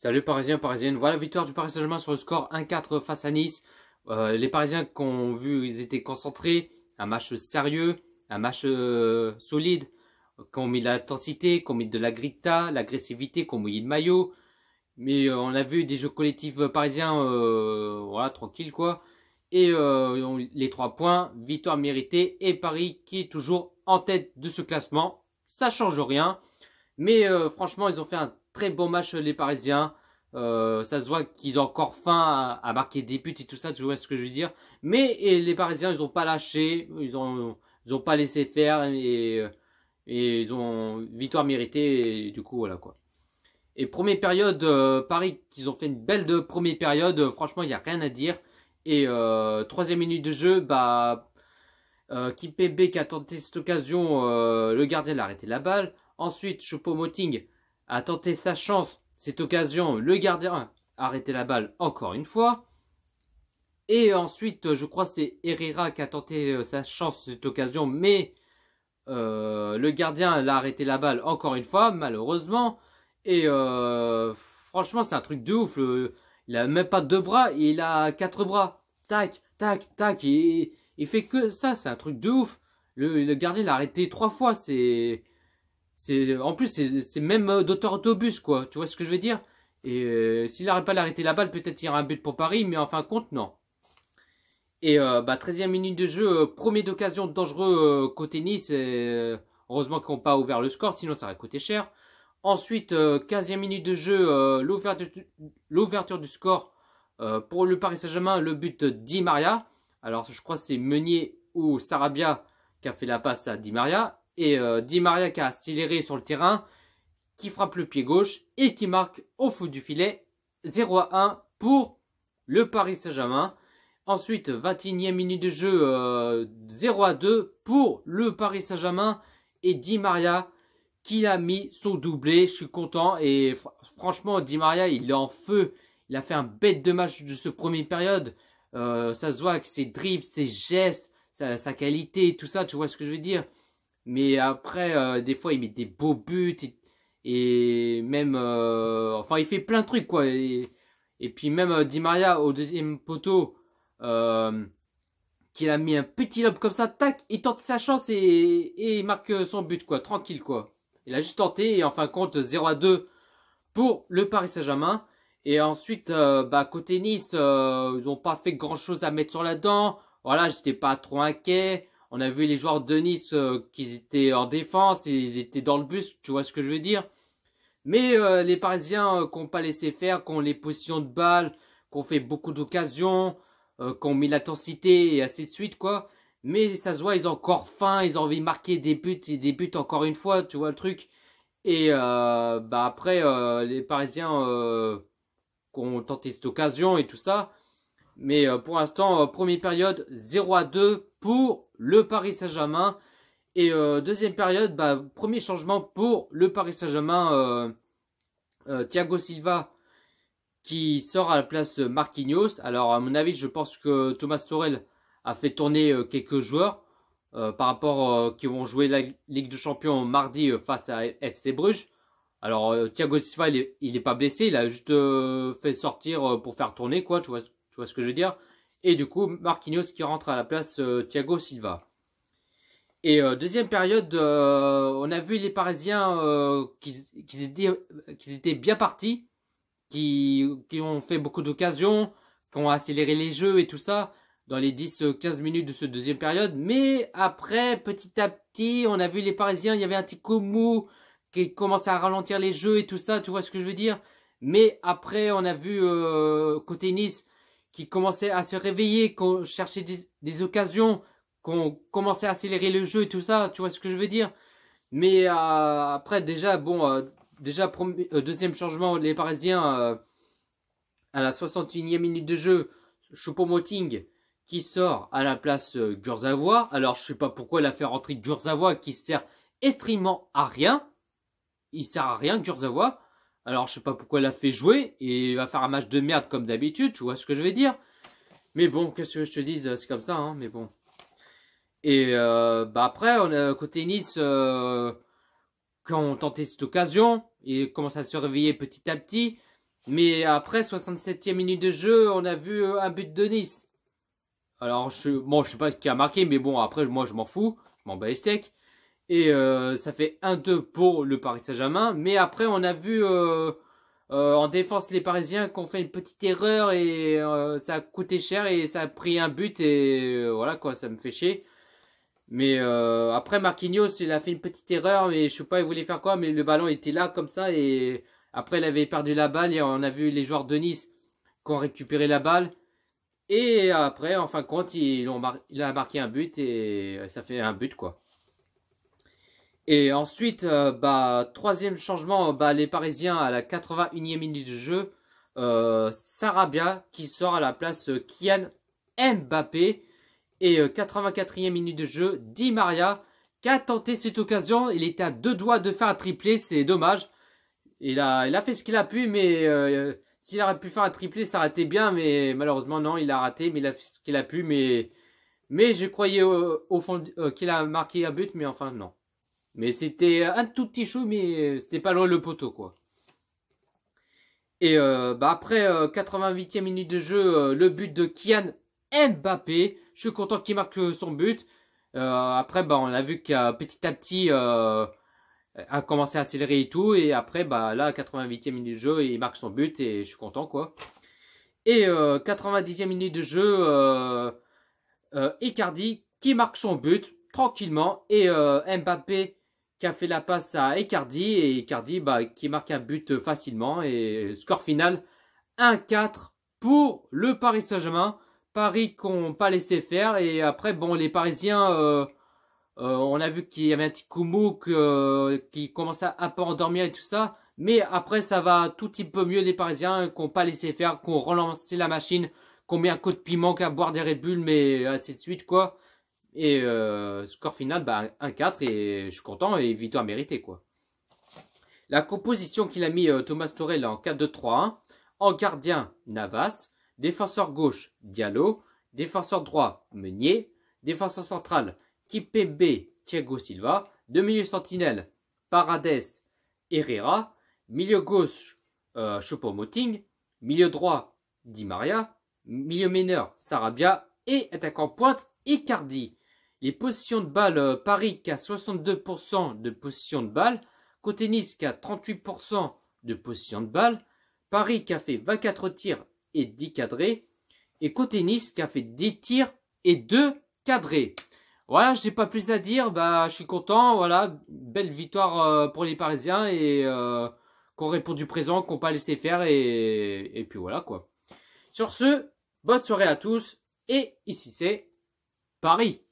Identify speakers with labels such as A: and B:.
A: Salut Parisiens, Parisiennes. Voilà la victoire du Paris Saint-Germain sur le score 1-4 face à Nice. Les Parisiens qu'on vu, ils étaient concentrés. Un match sérieux, un match solide. Qu'on mis de l'intensité, qu'on mis de la grinta, l'agressivité, qu'on mouillé le maillot. Mais on a vu des jeux collectifs parisiens, voilà, tranquille quoi. Et les 3 points, victoire méritée. Et Paris qui est toujours en tête de ce classement. Ça change rien. Mais franchement, ils ont fait un très bon match les Parisiens. Ça se voit qu'ils ont encore faim à marquer des buts et tout ça, tu vois ce que je veux dire. Mais les Parisiens, ils n'ont pas lâché, ils ont pas laissé faire et ils ont victoire méritée et du coup voilà quoi. Et première période, Paris, qu'ils ont fait une belle de première période. Franchement, il y a rien à dire. Et troisième minute de jeu, Kimpembe qui a tenté cette occasion, le gardien a arrêté la balle. Ensuite, Choupo-Moting a tenté sa chance, cette occasion, le gardien a arrêté la balle encore une fois. Et ensuite, je crois que c'est Herrera qui a tenté sa chance, cette occasion, mais le gardien l'a arrêté la balle encore une fois, malheureusement. Et franchement, c'est un truc de ouf. Il a même pas 2 bras, il a 4 bras. Tac, tac, tac. Il fait que ça, c'est un truc de ouf. Le gardien l'a arrêté 3 fois. En plus, c'est même d'auteur autobus, quoi. Tu vois ce que je veux dire? Et s'il n'arrête pas d'arrêter la balle, peut-être il y aura un but pour Paris, mais en fin de compte, non. Et 13e minute de jeu, premier d'occasion dangereux côté Nice. Heureusement qu'ils n'ont pas ouvert le score, sinon ça aurait coûté cher. Ensuite, 15e minute de jeu, l'ouverture du score pour le Paris Saint-Germain, le but de Di Maria. Alors, je crois que c'est Meunier ou Sarabia qui a fait la passe à Di Maria. Et Di Maria qui a accéléré sur le terrain, qui frappe le pied gauche et qui marque au fond du filet 0-1 pour le Paris Saint-Germain. Ensuite, 21e minute de jeu, 0-2 pour le Paris Saint-Germain et Di Maria qui a mis son doublé. Je suis content et franchement, Di Maria, il est en feu. Il a fait un bête de match de ce premier période. Ça se voit avec ses dribbles, ses gestes, sa qualité, tout ça, tu vois ce que je veux dire. Mais après, des fois, il met des beaux buts et même... enfin, il fait plein de trucs, quoi. Et puis même Di Maria, au deuxième poteau, qu'il a mis un petit lob comme ça, tac, il tente sa chance et il marque son but, quoi. Tranquille, quoi. Il a juste tenté et en fin de compte, 0-2 pour le Paris Saint-Germain. Et ensuite, côté Nice, ils n'ont pas fait grand-chose à mettre sur la dent. Voilà, j'étais pas trop inquiet. On a vu les joueurs de Nice qui étaient en défense et ils étaient dans le bus, tu vois ce que je veux dire. Mais les Parisiens qui n'ont pas laissé faire, qui ont les positions de balle, qui ont fait beaucoup d'occasions, qui ont mis l'intensité et ainsi de suite, quoi. Mais ça se voit, ils ont encore faim, ils ont envie de marquer des buts et des buts encore une fois, tu vois le truc. Et après, les Parisiens qui ont tenté cette occasion et tout ça. Mais pour l'instant, première période, 0-2 pour le Paris Saint-Germain. Et deuxième période, premier changement pour le Paris Saint-Germain. Thiago Silva qui sort à la place Marquinhos. Alors à mon avis, je pense que Thomas Tuchel a fait tourner quelques joueurs par rapport qui vont jouer la Ligue des Champions mardi face à FC Bruges. Alors Thiago Silva, il est pas blessé, il a juste fait sortir pour faire tourner, quoi, tu vois ce que je veux dire. Et du coup, Marquinhos qui rentre à la place Thiago Silva. Et deuxième période, on a vu les Parisiens qu'ils étaient bien partis, qui ont fait beaucoup d'occasions, qui ont accéléré les jeux et tout ça dans les 10-15 minutes de ce deuxième période. Mais après, petit à petit, on a vu les Parisiens, il y avait un petit coup mou qui commençait à ralentir les jeux et tout ça, tu vois ce que je veux dire. Mais après, on a vu côté Nice qui commençait à se réveiller, qu'on cherchait des occasions, qu'on commençait à accélérer le jeu et tout ça, tu vois ce que je veux dire. Mais après, déjà, deuxième changement, les Parisiens, à la 61e minute de jeu, Choupo-Moting qui sort à la place Kurzawa. Alors, je sais pas pourquoi il a fait rentrer Kurzawa qui sert extrêmement à rien. Il sert à rien, Kurzawa. Alors, je sais pas pourquoi il l'a fait jouer. Et il va faire un match de merde comme d'habitude, tu vois ce que je veux dire. Mais bon, qu'est-ce que je te dise, c'est comme ça, hein, mais bon. Et après, on a côté Nice, quand on tentait cette occasion, il commence à se réveiller petit à petit. Mais après, 67e minute de jeu, on a vu un but de Nice. Alors, bon, je sais pas qui a marqué, mais bon, après, moi, je m'en fous. Je m'en bats les steaks. Et ça fait 1-2 pour le Paris Saint-Germain. Mais après, on a vu en défense les Parisiens qui ont fait une petite erreur et ça a coûté cher et ça a pris un but. Et voilà, quoi, ça me fait chier. Mais après, Marquinhos, il a fait une petite erreur, mais je sais pas, il voulait faire quoi, mais le ballon était là comme ça. Et après, il avait perdu la balle et on a vu les joueurs de Nice qui ont récupéré la balle. Et après, en fin de compte, il a marqué un but et ça fait un but, quoi. Et ensuite, troisième changement, les Parisiens à la 81e minute de jeu, Sarabia qui sort à la place Kylian Mbappé. Et 84e minute de jeu, Di Maria qui a tenté cette occasion. Il était à 2 doigts de faire un triplé, c'est dommage. Il a fait ce qu'il a pu, mais s'il aurait pu faire un triplé, ça aurait été bien. Mais malheureusement, non, il a raté, mais il a fait ce qu'il a pu. Mais je croyais au fond qu'il a marqué un but, mais enfin, non. Mais c'était un tout petit chou, mais c'était pas loin le poteau, quoi. Et après 88e minute de jeu, le but de Kylian Mbappé. Je suis content qu'il marque son but. Après, on a vu qu'à petit à petit a commencé à accélérer et tout. Et après, là, 88e minute de jeu, il marque son but et je suis content, quoi. Et 90e minute de jeu, Icardi qui marque son but tranquillement. Et Mbappé qui a fait la passe à Icardi. Et Icardi qui marque un but facilement. Et score final 1-4 pour le Paris Saint-Germain. Paris qu'on pas laissé faire. Et après, les Parisiens, on a vu qu'il y avait un petit Koumou qui commençait à un peu endormir et tout ça. Mais après, ça va tout petit peu mieux les Parisiens qu'on pas laissé faire, qu'on relancé la machine, qu'on met un coup de piment, qu'à boire des Red Bull, mais ainsi de suite, quoi. Et score final, 1-4 et je suis content et victoire méritée, quoi. La composition qu'il a mis Thomas Tuchel en 4-2-3-1. En gardien, Navas. Défenseur gauche, Diallo. Défenseur droit, Meunier. Défenseur central, Kimpembe, Thiago Silva. Deux milieux sentinelles, Paredes, Herrera. Milieu gauche, Choupo-Moting. Milieu droit, Di Maria. Milieu meneur, Sarabia. Et attaquant pointe, Icardi. Les positions de balle, Paris qui a 62% de position de balle. Côté Nice qui a 38% de position de balle. Paris qui a fait 24 tirs et 10 cadrés. Et côté Nice qui a fait 10 tirs et 2 cadrés. Voilà, je n'ai pas plus à dire. Je suis content. Voilà, belle victoire pour les Parisiens et qu'on répondu présent, qu'on pas laissé faire. Et puis voilà, quoi. Sur ce, bonne soirée à tous. Et ici c'est Paris.